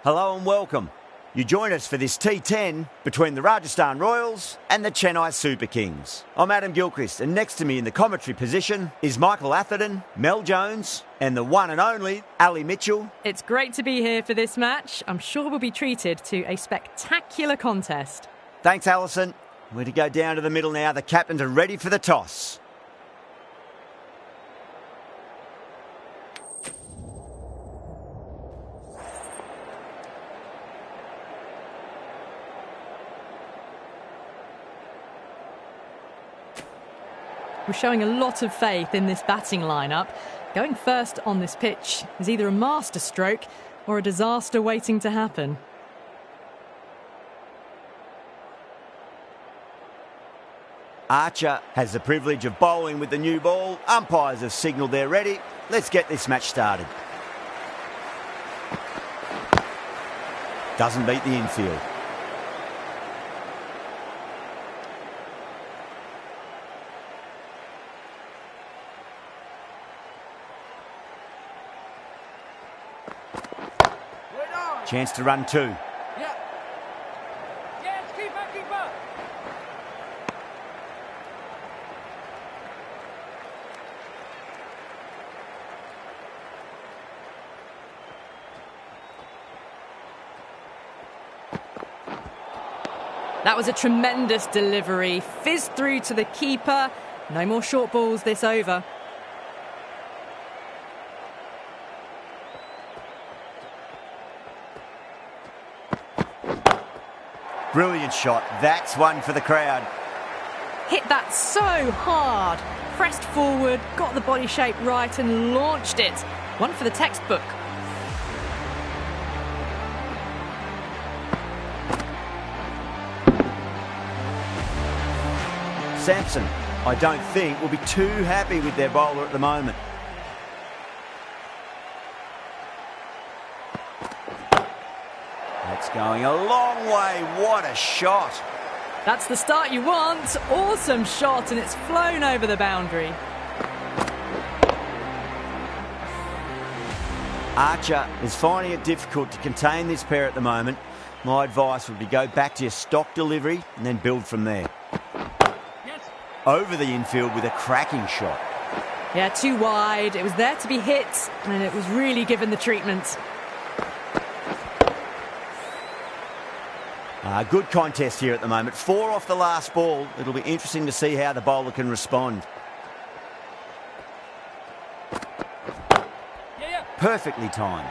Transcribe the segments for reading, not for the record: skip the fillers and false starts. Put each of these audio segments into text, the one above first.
Hello and welcome. You join us for this T10 between the Rajasthan Royals and the Chennai Super Kings. I'm Adam Gilchrist, and next to me in the commentary position is Michael Atherton, Mel Jones, and the one and only Ali Mitchell. It's great to be here for this match. I'm sure we'll be treated to a spectacular contest. Thanks, Alison. We're to go down to the middle now. The captains are ready for the toss. We're showing a lot of faith in this batting lineup. Going first on this pitch is either a masterstroke or a disaster waiting to happen. Archer has the privilege of bowling with the new ball. Umpires have signalled they're ready. Let's get this match started. Doesn't beat the infield. Chance to run two. Yeah. Yes, keeper. That was a tremendous delivery. Fizzed through to the keeper. No more short balls this over. Brilliant shot. That's one for the crowd. Hit that so hard. Pressed forward, got the body shape right and launched it. One for the textbook. Sampson, I don't think, will be too happy with their bowler at the moment. That's going a long way. What a shot. That's the start you want. Awesome shot, and it's flown over the boundary. Archer is finding it difficult to contain this pair at the moment. My advice would be go back to your stock delivery and then build from there. Yes. Over the infield with a cracking shot. Yeah, too wide. It was there to be hit, and it was really given the treatment. Good contest here at the moment. 4 off the last ball. It'll be interesting to see how the bowler can respond. Yeah. Perfectly timed.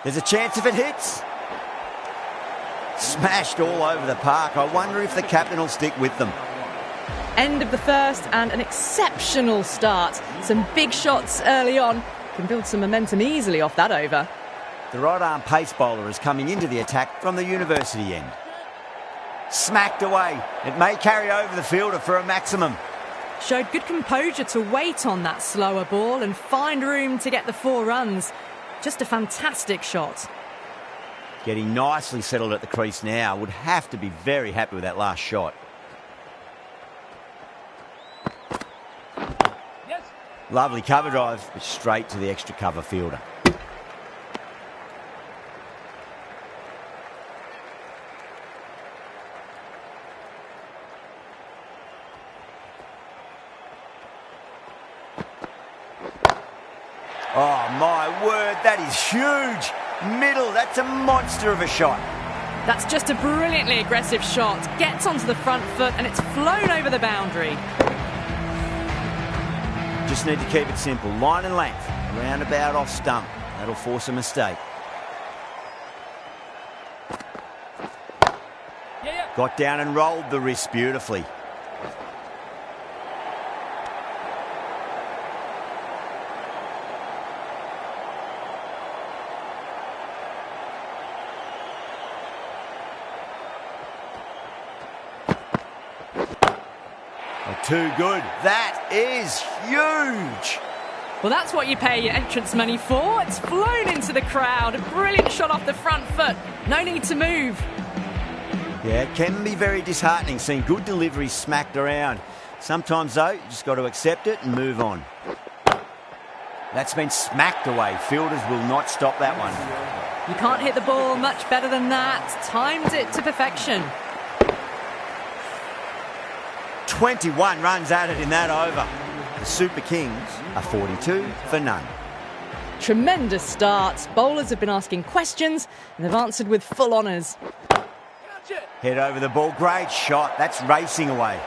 There's a chance if it hits. Smashed all over the park. I wonder if the captain will stick with them. End of the first and an exceptional start. Some big shots early on. Can build some momentum easily off that over. The right-arm pace bowler is coming into the attack from the university end. Smacked away. It may carry over the fielder for a maximum. Showed good composure to wait on that slower ball and find room to get the 4 runs. Just a fantastic shot. Getting nicely settled at the crease now. Would have to be very happy with that last shot. Yes. Lovely cover drive, but straight to the extra cover fielder. Oh, my word, that is huge. Middle, that's a monster of a shot. That's just a brilliantly aggressive shot. Gets onto the front foot and it's flown over the boundary. Just need to keep it simple. Line and length. Roundabout off stump. That'll force a mistake. Yeah. Got down and rolled the wrist beautifully. Too good. That is huge. Well, that's what you pay your entrance money for. It's flown into the crowd. A brilliant shot off the front foot. No need to move. Yeah, it can be very disheartening seeing good deliveries smacked around. Sometimes, though, you just got to accept it and move on. That's been smacked away. Fielders will not stop that one. You can't hit the ball much better than that. Timed it to perfection. 21 runs added in that over. The Super Kings are 42 for none. Tremendous start. Bowlers have been asking questions and they've answered with full honours. Head over the ball. Great shot. That's racing away.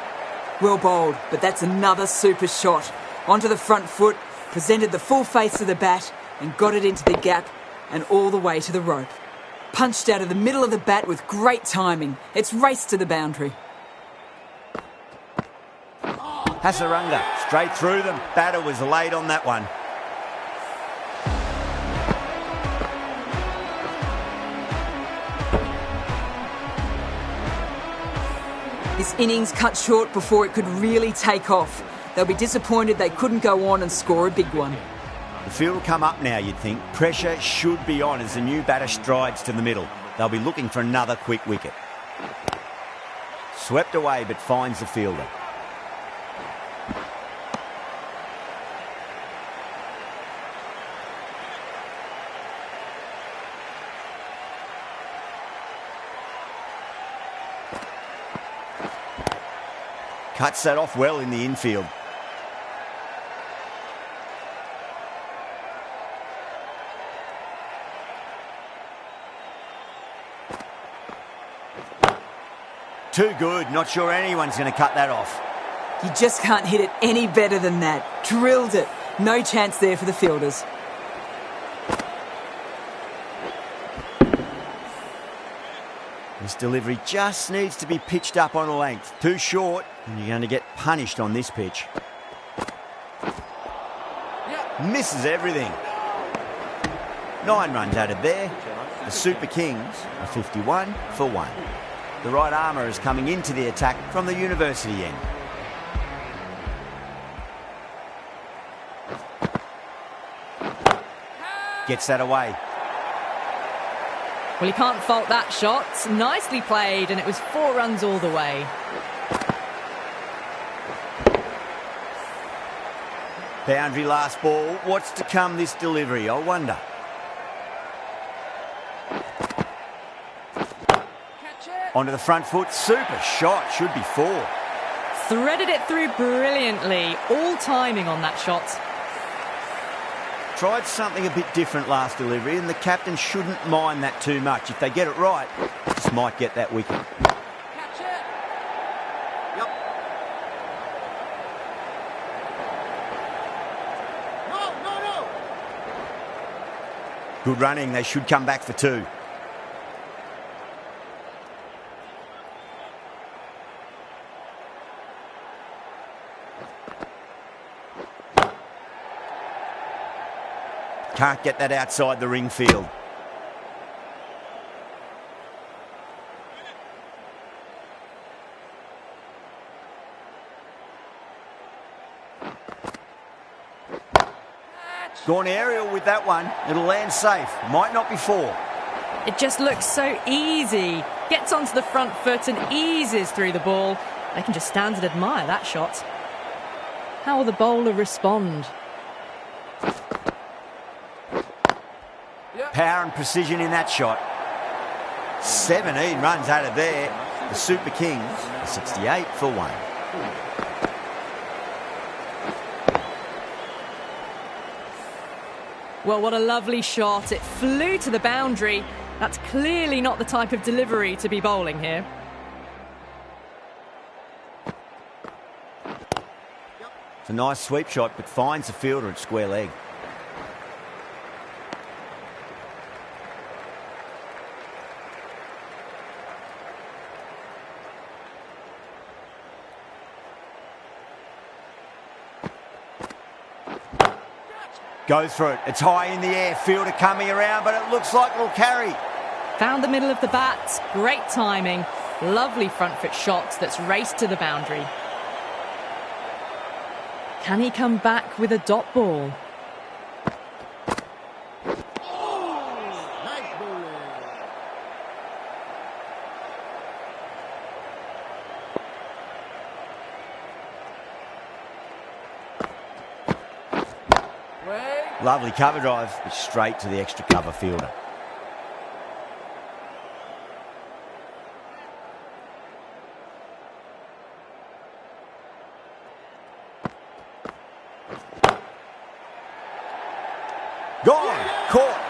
Well bowled, but that's another super shot. Onto the front foot, presented the full face of the bat and got it into the gap and all the way to the rope. Punched out of the middle of the bat with great timing. It's raced to the boundary. Hasaranga straight through them. Batter was late on that one. This innings cut short before it could really take off. They'll be disappointed they couldn't go on and score a big one. The field will come up now, you'd think. Pressure should be on as the new batter strides to the middle. They'll be looking for another quick wicket. Swept away but finds the fielder. Cuts that off well in the infield. Too good. Not sure anyone's going to cut that off. You just can't hit it any better than that. Drilled it. No chance there for the fielders. This delivery just needs to be pitched up on a length. Too short, and you're going to get punished on this pitch. Misses everything. 9 runs added there. The Super Kings are 51 for 1. The right armour is coming into the attack from the University end. Gets that away. Well, you can't fault that shot. Nicely played, and it was 4 runs all the way. Boundary last ball. What's to come this delivery, I wonder? Onto the front foot. Super shot. Should be 4. Threaded it through brilliantly. All timing on that shot. Tried something a bit different last delivery, and the captain shouldn't mind that too much. If they get it right, just might get that wicket. Catch it. Yep. No. Good running. They should come back for 2. Can't get that outside the ring field. Gone aerial with that one. It'll land safe. Might not be 4. It just looks so easy. Gets onto the front foot and eases through the ball. They can just stand and admire that shot. How will the bowler respond? Power and precision in that shot. 17 runs added there. The Super Kings are 68 for 1. Well, what a lovely shot. It flew to the boundary. That's clearly not the type of delivery to be bowling here. It's a nice sweep shot, but finds the fielder at square leg. Goes for it. It's high in the air. Fielder coming around, but it looks like it'll carry. Found the middle of the bat. Great timing. Lovely front foot shot that's raced to the boundary. Can he come back with a dot ball? Lovely cover drive, but straight to the extra cover fielder. Gone! Caught!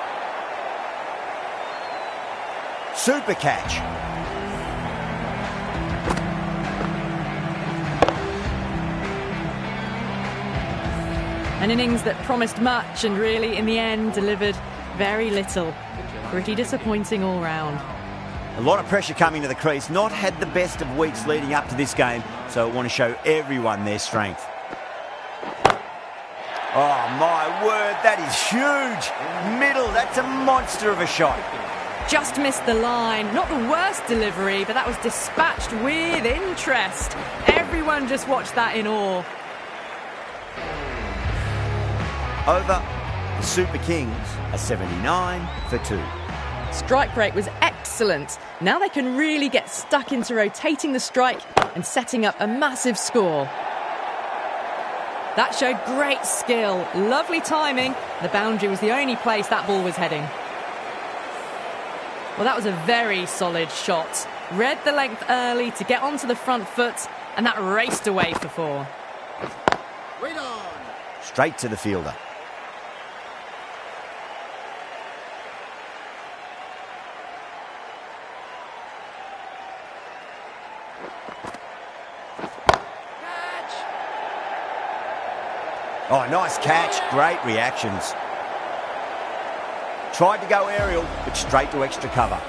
Super catch. An innings that promised much and really, in the end, delivered very little. Pretty disappointing all round. A lot of pressure coming to the crease. Not had the best of weeks leading up to this game, so I want to show everyone their strength. Oh, my word, that is huge. Middle, that's a monster of a shot. Just missed the line. Not the worst delivery, but that was dispatched with interest. Everyone just watched that in awe. Over, the Super Kings are 79 for 2. Strike rate was excellent. Now they can really get stuck into rotating the strike and setting up a massive score. That showed great skill, lovely timing. The boundary was the only place that ball was heading. Well, that was a very solid shot. Read the length early to get onto the front foot, and that raced away for 4. Wait on. Straight to the fielder. Oh, nice catch. Great reactions. Tried to go aerial, but straight to extra cover.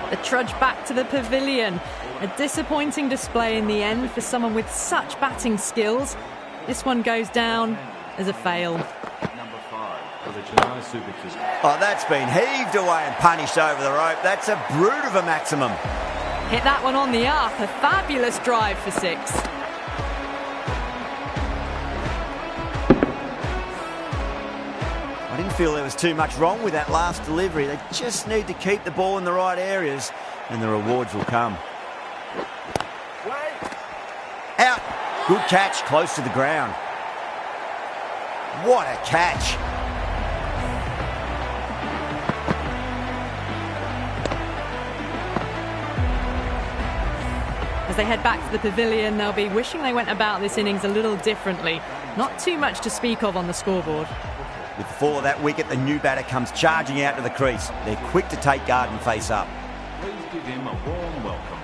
The trudge back to the pavilion. A disappointing display in the end for someone with such batting skills. This one goes down as a fail. Number 5 for the Chennai Super Kings. Oh, that's been heaved away and punished over the rope. That's a brute of a maximum. Hit that one on the up. A fabulous drive for 6. I didn't feel there was too much wrong with that last delivery. They just need to keep the ball in the right areas and the rewards will come. Out. Good catch, close to the ground. What a catch. As they head back to the pavilion, they'll be wishing they went about this innings a little differently. Not too much to speak of on the scoreboard. With the fall of that wicket, the new batter comes charging out to the crease. They're quick to take guard and face up. Please give him a warm welcome.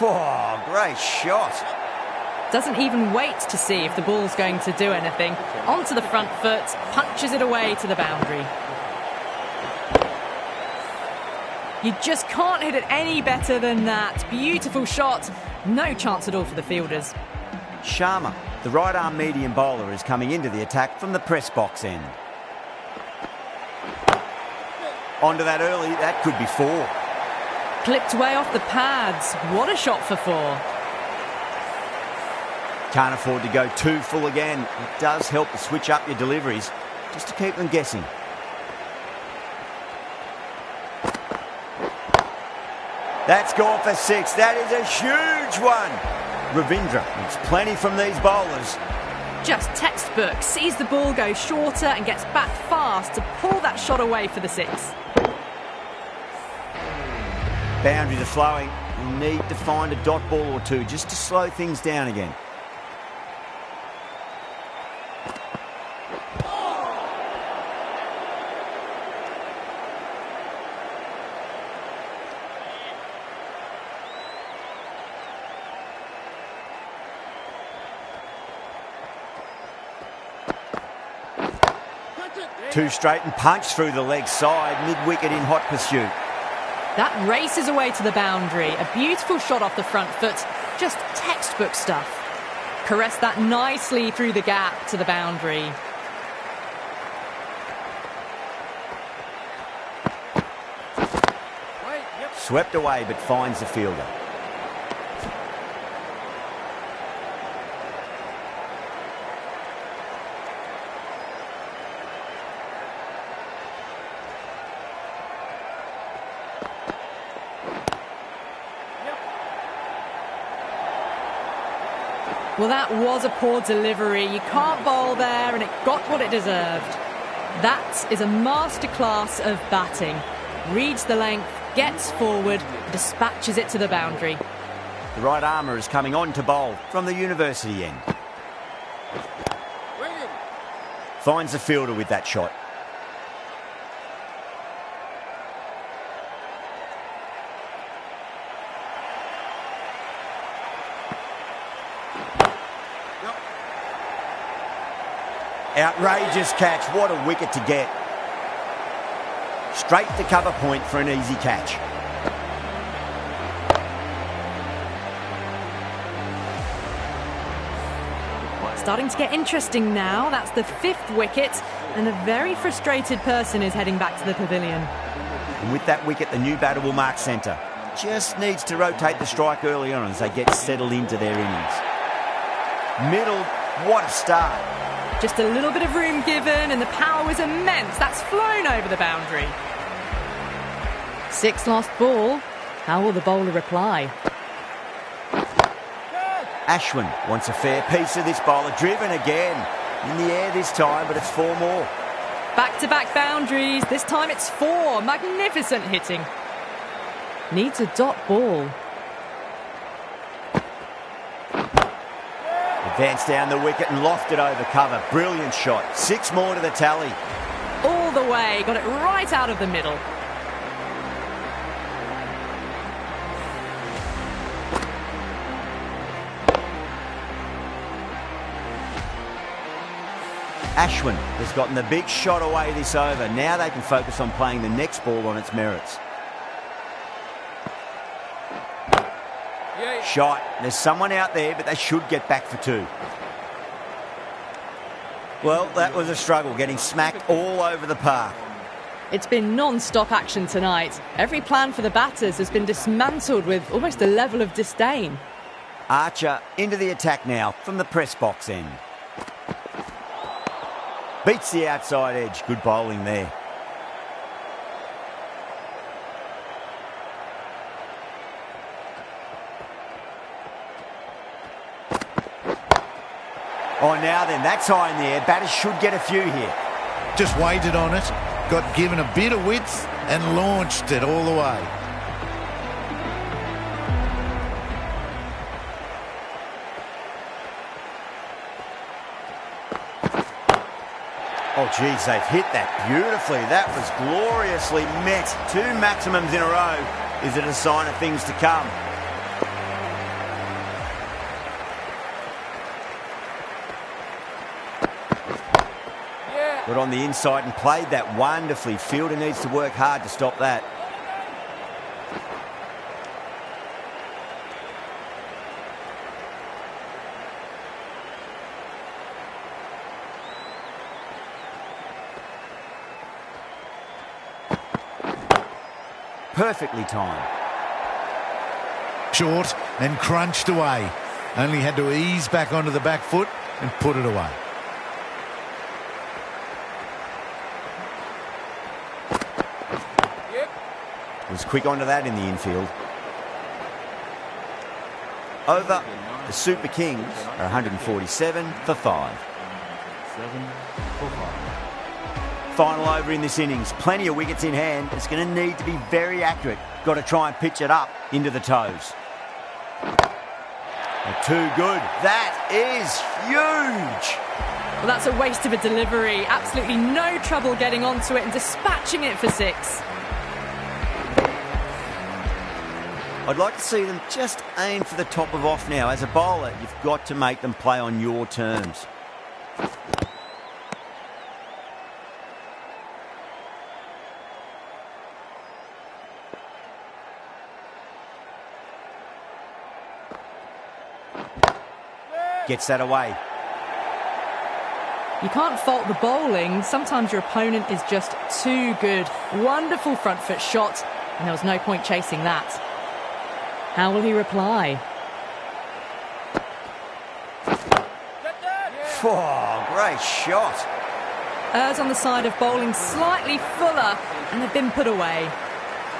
Oh, great shot. Doesn't even wait to see if the ball's going to do anything. Onto the front foot, punches it away to the boundary. You just can't hit it any better than that. Beautiful shot. No chance at all for the fielders. Sharma, the right-arm medium bowler, is coming into the attack from the press box end. Onto that early, that could be 4. Clipped way off the pads. What a shot for 4. Can't afford to go too full again. It does help to switch up your deliveries, just to keep them guessing. That's gone for 6. That is a huge one. Ravindra needs plenty from these bowlers. Just textbook. Sees the ball go shorter and gets back fast to pull that shot away for the 6. Boundaries are flowing. You need to find a dot ball or two just to slow things down again. Two straight and punch through the leg side, mid-wicket in hot pursuit. That races away to the boundary. A beautiful shot off the front foot. Just textbook stuff. Caressed that nicely through the gap to the boundary. Swept away but finds the fielder. Well, that was a poor delivery. You can't bowl there, and it got what it deserved. That is a masterclass of batting. Reads the length, gets forward, dispatches it to the boundary. The right armour is coming on to bowl from the university end. Waiting. Finds the fielder with that shot. Outrageous catch. What a wicket to get. Straight to cover point for an easy catch. Starting to get interesting now. That's the 5th wicket, and a very frustrated person is heading back to the pavilion. And with that wicket, the new batter will mark centre. Just needs to rotate the strike early on as they get settled into their innings. Middle, what a start. Just a little bit of room given, and the power was immense. That's flown over the boundary. 6 lost ball. How will the bowler reply? Ashwin wants a fair piece of this bowler. Driven again. In the air this time, but it's 4 more. Back-to-back boundaries. This time it's 4. Magnificent hitting. Needs a dot ball. Advanced down the wicket and lofted over cover. Brilliant shot. 6 more to the tally. All the way. Got it right out of the middle. Ashwin has gotten the big shot away this over. Now they can focus on playing the next ball on its merits. Shot. There's someone out there, but they should get back for 2. Well, that was a struggle, getting smacked all over the park. It's been non-stop action tonight. Every plan for the batters has been dismantled with almost a level of disdain. Archer into the attack now from the press box end. Beats the outside edge. Good bowling there. Oh, now then, that's high in the air. Batters should get a few here. Just waited on it, got given a bit of width and launched it all the way. Oh, geez, they've hit that beautifully. That was gloriously met. 2 maximums in a row. Is it a sign of things to come? Got on the inside and played that wonderfully. Fielder needs to work hard to stop that. Perfectly timed. Short and crunched away. Only had to ease back onto the back foot and put it away. Was quick onto that in the infield. Over, the Super Kings are 147 for 5. 7 for 5. Final over in this innings. Plenty of wickets in hand. It's going to need to be very accurate. Got to try and pitch it up into the toes. Too good. That is huge. Well, that's a waste of a delivery. Absolutely no trouble getting onto it and dispatching it for 6. I'd like to see them just aim for the top of off now. As a bowler, you've got to make them play on your terms. Gets that away. You can't fault the bowling. Sometimes your opponent is just too good. Wonderful front foot shot, and there was no point chasing that. How will he reply? Oh, great shot. Errs on the side of bowling slightly fuller, and they've been put away.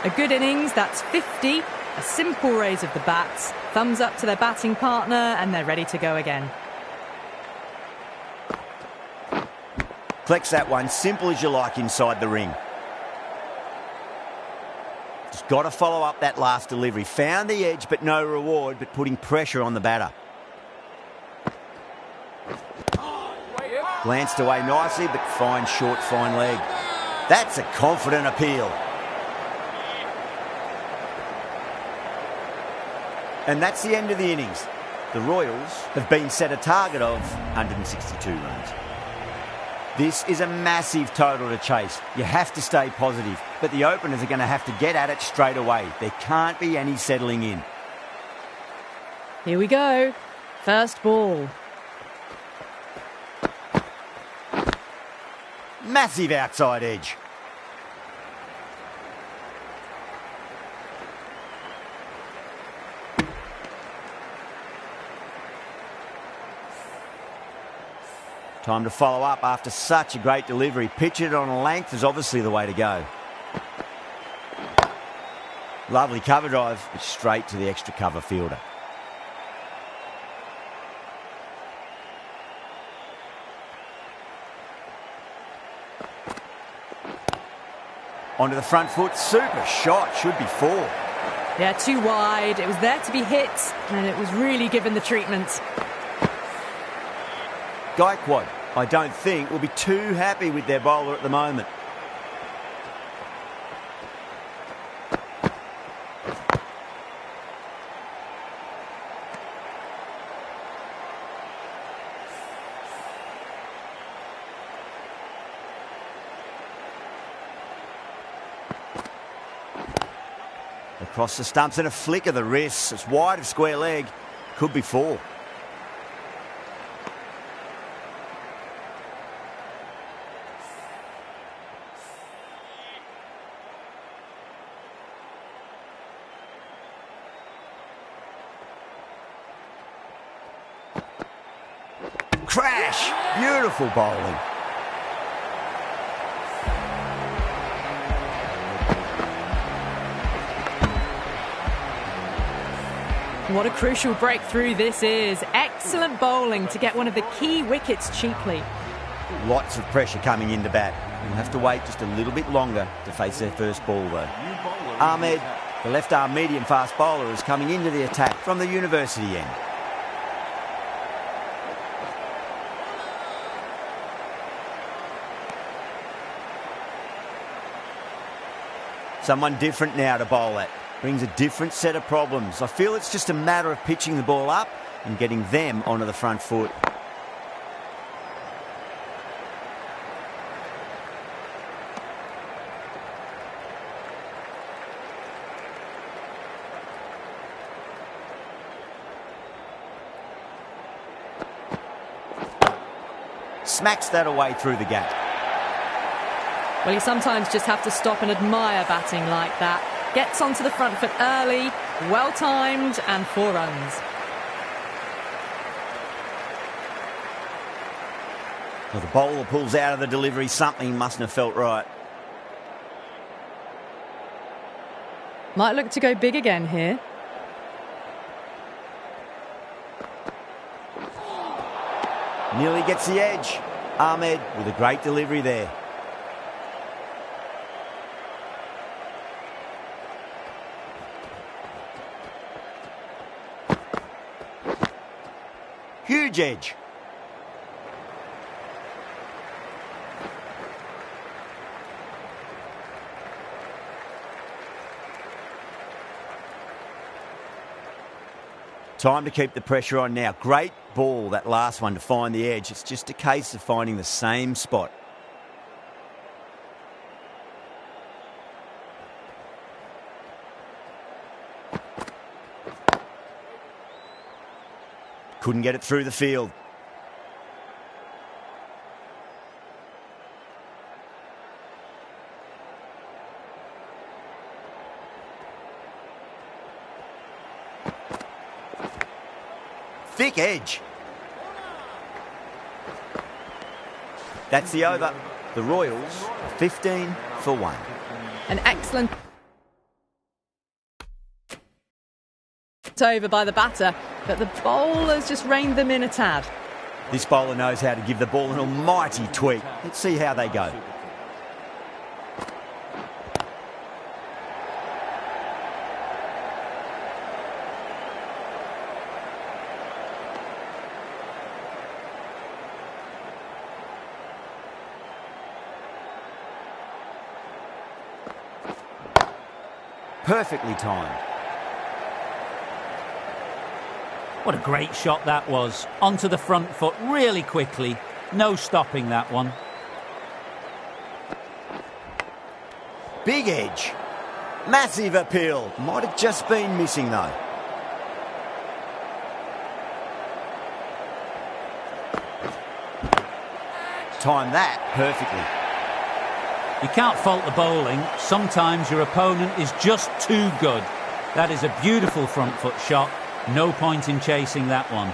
A good innings, that's 50, A simple raise of the bats, thumbs up to their batting partner, and they're ready to go again. Collects that one, simple as you like, inside the ring. Just got to follow up that last delivery. Found the edge, but no reward, but putting pressure on the batter. Glanced away nicely, but fine short, fine leg. That's a confident appeal. And that's the end of the innings. The Royals have been set a target of 162 runs. This is a massive total to chase. You have to stay positive, but the openers are going to have to get at it straight away. There can't be any settling in. Here we go. First ball. Massive outside edge. Time to follow up after such a great delivery. Pitch it on a length is obviously the way to go. Lovely cover drive, but straight to the extra cover fielder. Onto the front foot, super shot, should be 4. Yeah, too wide. It was there to be hit, and it was really given the treatment. Gaikwad, I don't think, will be too happy with their bowler at the moment. Across the stumps and a flick of the wrists. It's wide of square leg. Could be 4. Crash! Beautiful bowling. What a crucial breakthrough this is. Excellent bowling to get one of the key wickets cheaply. Lots of pressure coming into bat. We'll have to wait just a little bit longer to face their first ball though. Ahmed, the left-arm medium-fast bowler, is coming into the attack from the university end. Someone different now to bowl at. Brings a different set of problems. I feel it's just a matter of pitching the ball up and getting them onto the front foot. Smacks that away through the gap. Well, you sometimes just have to stop and admire batting like that. Gets onto the front foot early, well-timed, and 4 runs. Well, the bowler pulls out of the delivery. Something mustn't have felt right. Might look to go big again here. Nearly gets the edge. Ahmed with a great delivery there. Huge edge. Time to keep the pressure on now. Great ball, that last one, to find the edge. It's just a case of finding the same spot. Couldn't get it through the field. Thick edge. That's the over. The Royals 15 for 1. An excellent over by the batter, but the bowler's just reined them in a tad. This bowler knows how to give the ball an almighty tweak. Let's see how they go. Perfectly timed. What a great shot that was. Onto the front foot really quickly. No stopping that one. Big edge. Massive appeal. Might have just been missing though. Timed that perfectly. You can't fault the bowling. Sometimes your opponent is just too good. That is a beautiful front foot shot. No point in chasing that one.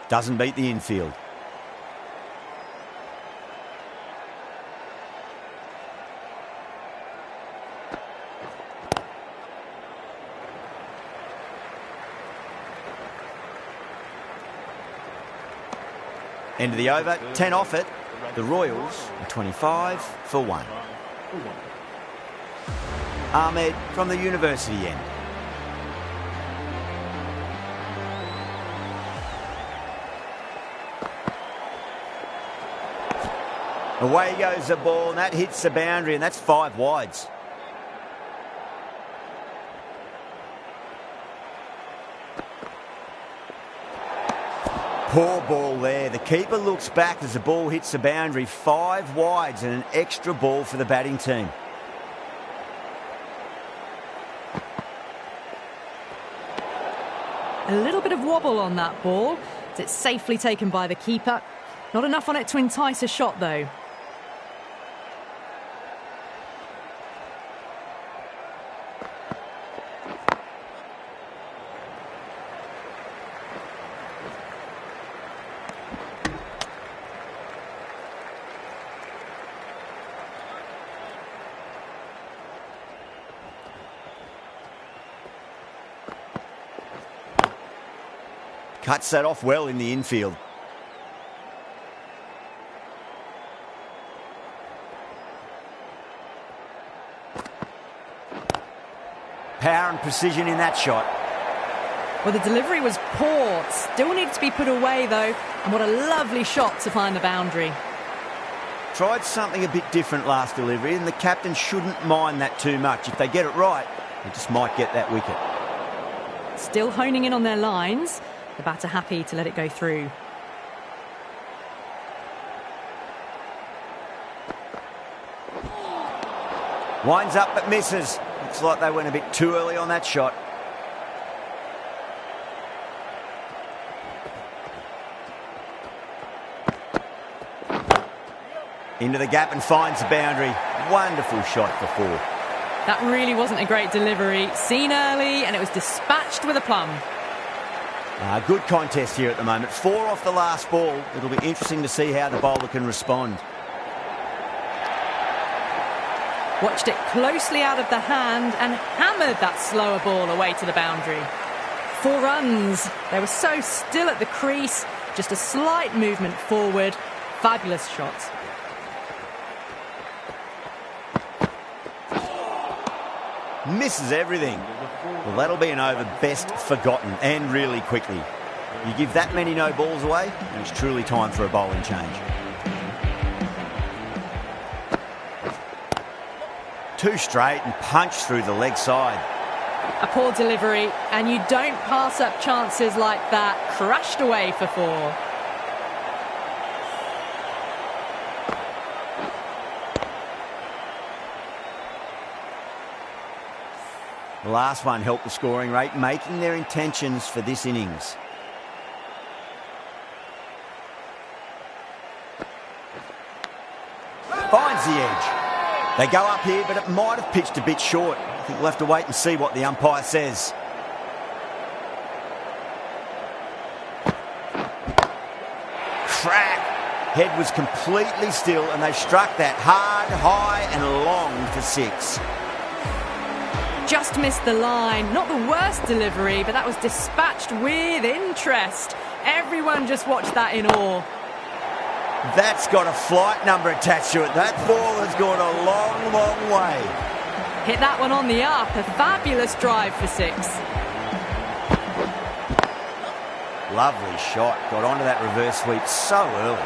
Doesn't beat the infield. End of the over, 10 off it. The Royals are 25 for 1. Ahmed from the University end. Away goes the ball, and that hits the boundary, and that's 5 wides. Poor ball there. The keeper looks back as the ball hits the boundary. 5 wides and an extra ball for the batting team. A little bit of wobble on that ball. It's safely taken by the keeper. Not enough on it to entice a shot though. Cuts that off well in the infield. Power and precision in that shot. Well, the delivery was poor. Still needs to be put away though. And what a lovely shot to find the boundary. Tried something a bit different last delivery, and the captain shouldn't mind that too much. If they get it right, they just might get that wicket. Still honing in on their lines. The batter happy to let it go through. Winds up but misses. Looks like they went a bit too early on that shot. Into the gap and finds the boundary. Wonderful shot for 4. That really wasn't a great delivery. Seen early and it was dispatched with a plum. Good contest here at the moment. 4 off the last ball. It'll be interesting to see how the bowler can respond. Watched it closely out of the hand and hammered that slower ball away to the boundary. 4 runs. They were so still at the crease. Just a slight movement forward. Fabulous shot. Misses everything. Well, that'll be an over best forgotten, and really quickly. You give that many no balls away, and it's truly time for a bowling change. 2 straight and punch through the leg side. A poor delivery, and you don't pass up chances like that. Crashed away for 4. The last one helped the scoring rate, making their intentions for this innings. Finds the edge. They go up here, but it might have pitched a bit short. I think we'll have to wait and see what the umpire says. Crack. Head was completely still and they struck that hard, high and long for 6. Just missed the line. Not the worst delivery, but that was dispatched with interest. Everyone just watched that in awe. That's got a flight number attached to it. That ball has gone a long, long way. Hit that one on the up. A fabulous drive for 6. Lovely shot. Got onto that reverse sweep so early.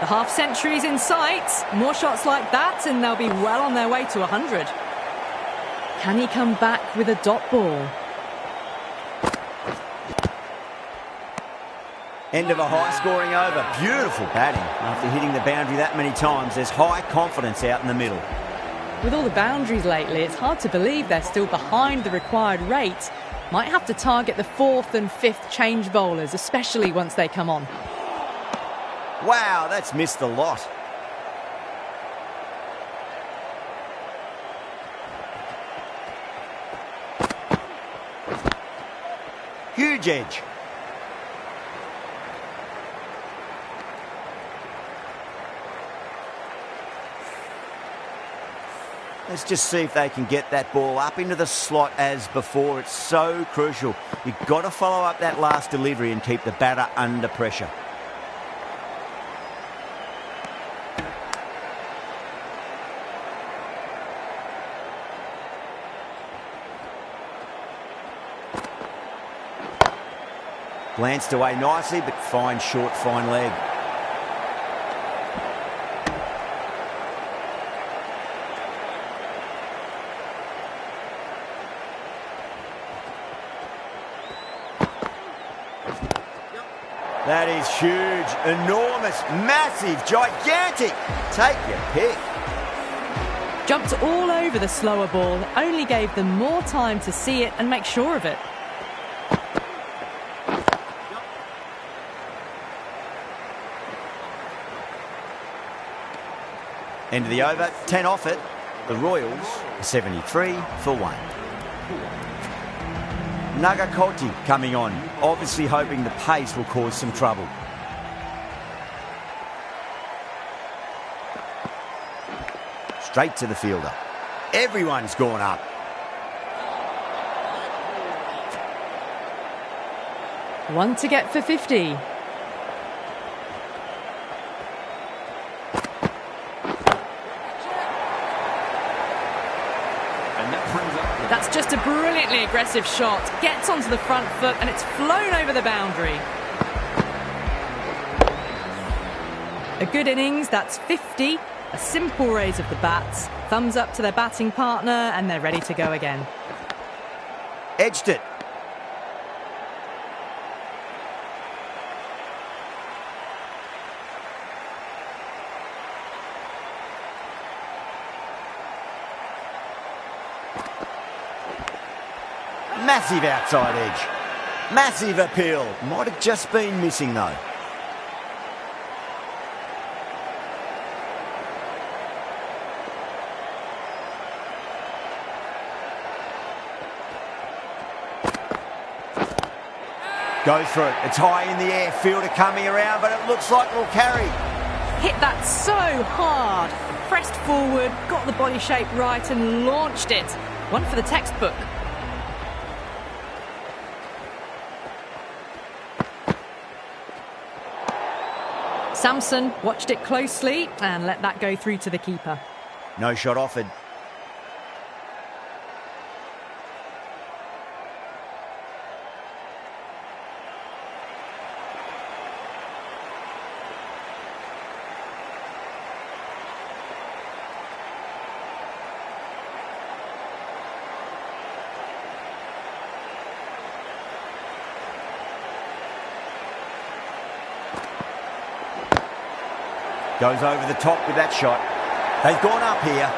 The half century's in sight. More shots like that and they'll be well on their way to 100. Can he come back with a dot ball? End of a high-scoring over. Beautiful batting. After hitting the boundary that many times, there's high confidence out in the middle. With all the boundaries lately, it's hard to believe they're still behind the required rate. Might have to target the 4th and 5th change bowlers, especially once they come on. Wow, that's missed a lot. Huge edge. Let's just see if they can get that ball up into the slot as before. It's so crucial. You've got to follow up that last delivery and keep the batter under pressure. Glanced away nicely, but fine short, fine leg. That is huge, enormous, massive, gigantic. Take your pick. Jumped all over the slower ball, only gave them more time to see it and make sure of it. End of the over, 10 off it. The Royals, 73 for 1. Nagakoti coming on, obviously hoping the pace will cause some trouble. Straight to the fielder. Everyone's gone up. One to get for 50. That's just a brilliantly aggressive shot. Gets onto the front foot and it's flown over the boundary. A good innings, that's 50. A simple raise of the bats. Thumbs up to their batting partner and they're ready to go again. Edged it. Massive outside edge. Massive appeal. Might have just been missing though. Goes for it. It's high in the air. Fielder coming around, but it looks like it'll carry. Hit that so hard. Pressed forward, got the body shape right and launched it. One for the textbook. Samson watched it closely and let that go through to the keeper. No shot offered. Goes over the top with that shot. They've gone up here.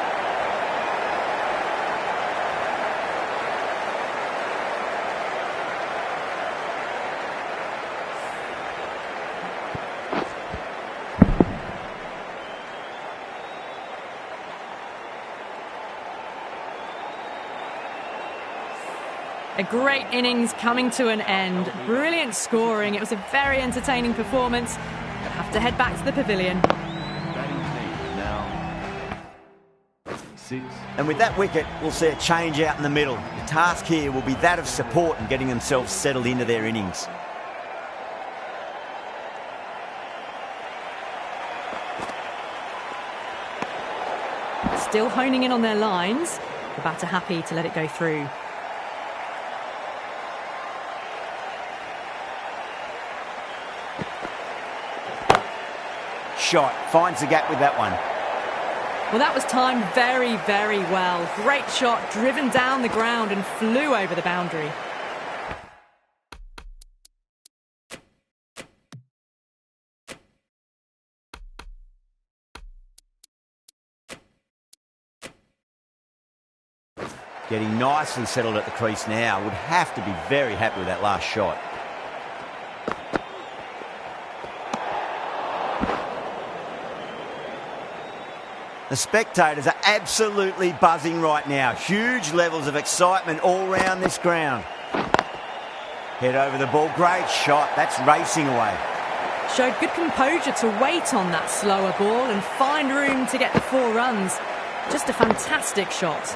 A great innings coming to an end. Brilliant scoring. It was a very entertaining performance. But have have to head back to the pavilion. Batting team now 6. And with that wicket, we'll see a change out in the middle. The task here will be that of support and getting themselves settled into their innings. Still honing in on their lines. The batter happy to let it go through. Shot, finds the gap with that one. Well, that was timed very, very well. Great shot, driven down the ground and flew over the boundary. Getting nicely settled at the crease now. Would have to be very happy with that last shot. The spectators are absolutely buzzing right now. Huge levels of excitement all round this ground. Head over the ball. Great shot. That's racing away. Showed good composure to wait on that slower ball and find room to get the 4 runs. Just a fantastic shot.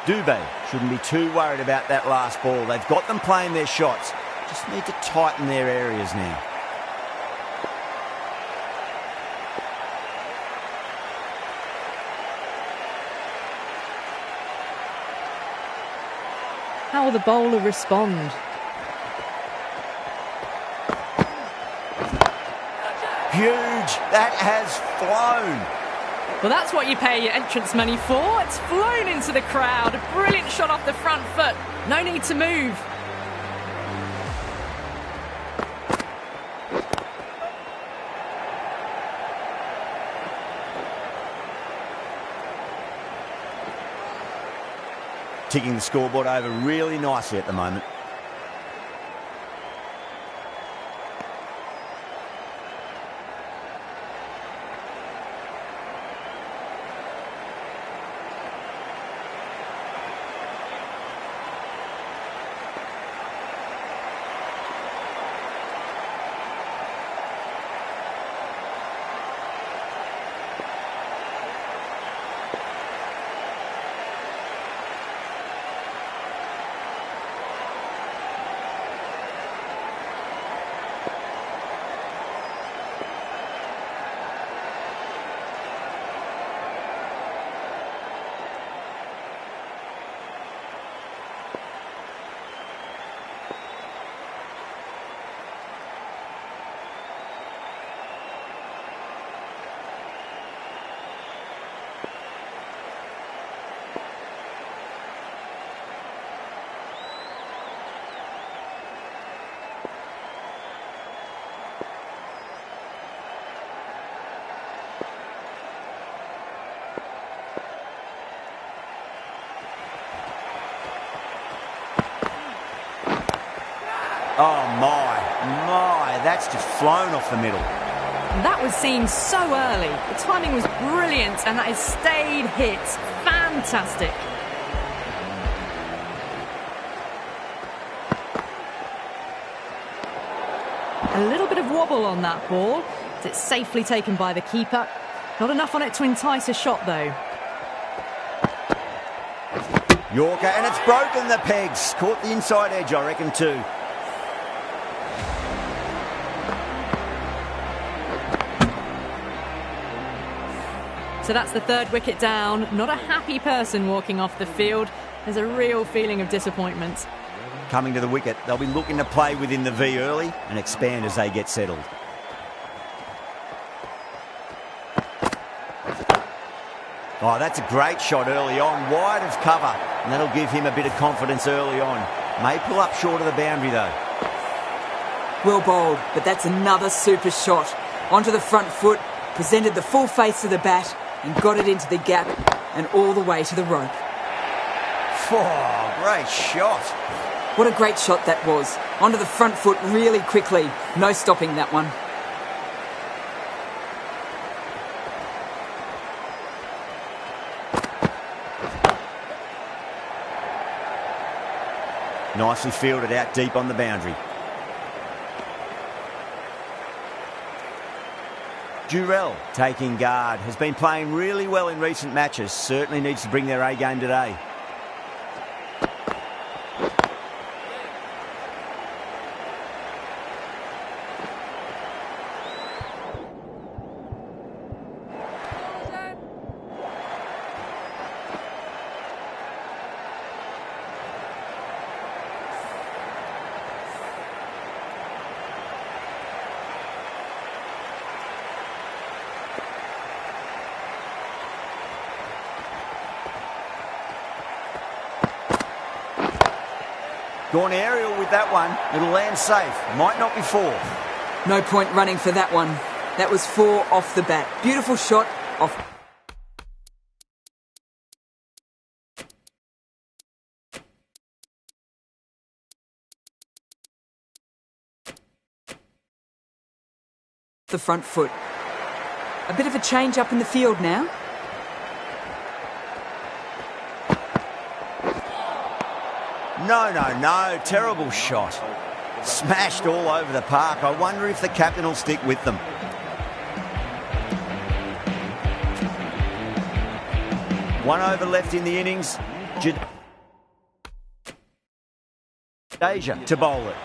Dubé shouldn't be too worried about that last ball. They've got them playing their shots. Just need to tighten their areas now. How will the bowler respond? Huge. That has flown. Well, that's what you pay your entrance money for. It's flown into the crowd. A brilliant shot off the front foot. No need to move. Ticking the scoreboard over really nicely at the moment. Oh my, that's just flown off the middle. That was seen so early. The timing was brilliant and that has stayed hit. Fantastic. A little bit of wobble on that ball. It's safely taken by the keeper. Not enough on it to entice a shot though. Yorker, and it's broken the pegs. Caught the inside edge, I reckon, too. So that's the 3rd wicket down. Not a happy person walking off the field. There's a real feeling of disappointment. Coming to the wicket, they'll be looking to play within the V early and expand as they get settled. Oh, that's a great shot early on, wide of cover, and that'll give him a bit of confidence early on. May pull up short of the boundary though. Well bowled, but that's another super shot. Onto the front foot, presented the full face of the bat and got it into the gap and all the way to the rope. Oh, great shot. What a great shot that was. Onto the front foot really quickly. No stopping that one. Nicely fielded out deep on the boundary. Durrell taking guard. Has been playing really well in recent matches. Certainly needs to bring their A game today. Gone aerial with that one. It'll land safe. Might not be 4. No point running for that one. That was 4 off the bat. Beautiful shot off. The front foot. A bit of a change up in the field now. No. Terrible shot. Smashed all over the park. I wonder if the captain will stick with them. One over left in the innings. Asia to bowl it.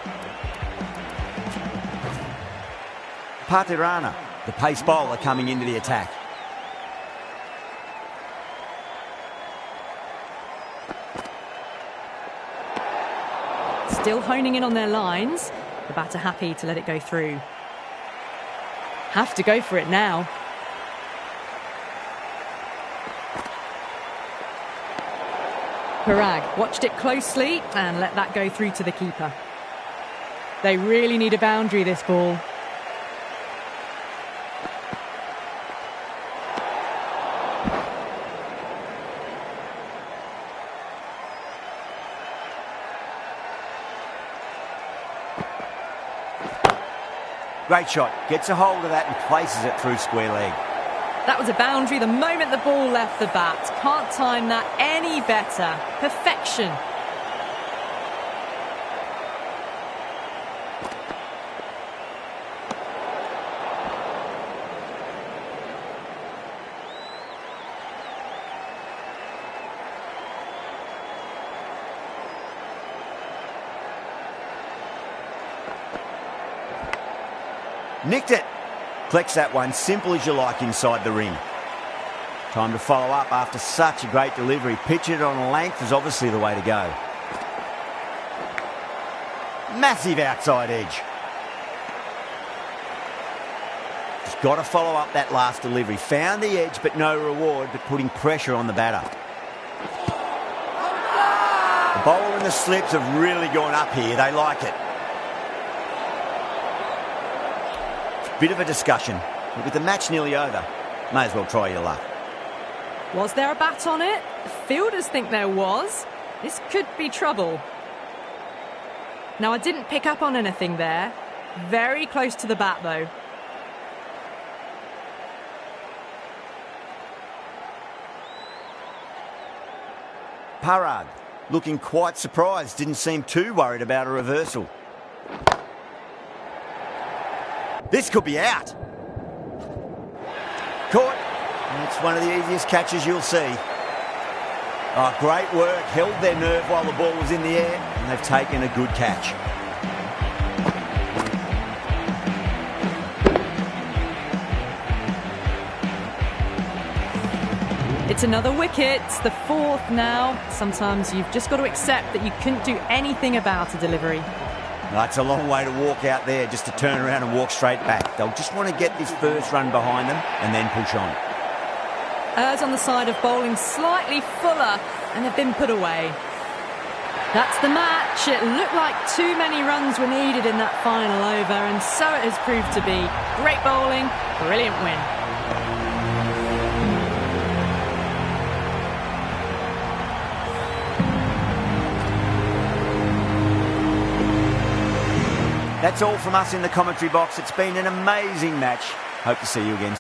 Patirana, the pace bowler, coming into the attack. Still honing in on their lines. The batter happy to let it go through. Have to go for it now. Parag watched it closely and let that go through to the keeper. They really need a boundary, this ball. Great shot. Gets a hold of that and places it through square leg. That was a boundary the moment the ball left the bat. Can't time that any better. Perfection. Nicked it. Collects that one, simple as you like, inside the ring. Time to follow up after such a great delivery. Pitch it on length is obviously the way to go. Massive outside edge. Just got to follow up that last delivery. Found the edge, but no reward, but putting pressure on the batter. The bowler and the slips have really gone up here. They like it. Bit of a discussion, but with the match nearly over, may as well try your luck. Was there a bat on it? The fielders think there was. This could be trouble. Now, I didn't pick up on anything there. Very close to the bat, though. Parag, looking quite surprised, didn't seem too worried about a reversal. This could be out. Caught. It's one of the easiest catches you'll see. Oh, great work. Held their nerve while the ball was in the air, and they've taken a good catch. It's another wicket. It's the 4th now. Sometimes you've just got to accept that you couldn't do anything about a delivery. That's a long way to walk out there just to turn around and walk straight back. They'll just want to get this first run behind them and then push on. Errs on the side of bowling slightly fuller and have been put away. That's the match. It looked like too many runs were needed in that final over, and so it has proved to be. Great bowling, brilliant win. That's all from us in the commentary box. It's been an amazing match. Hope to see you again.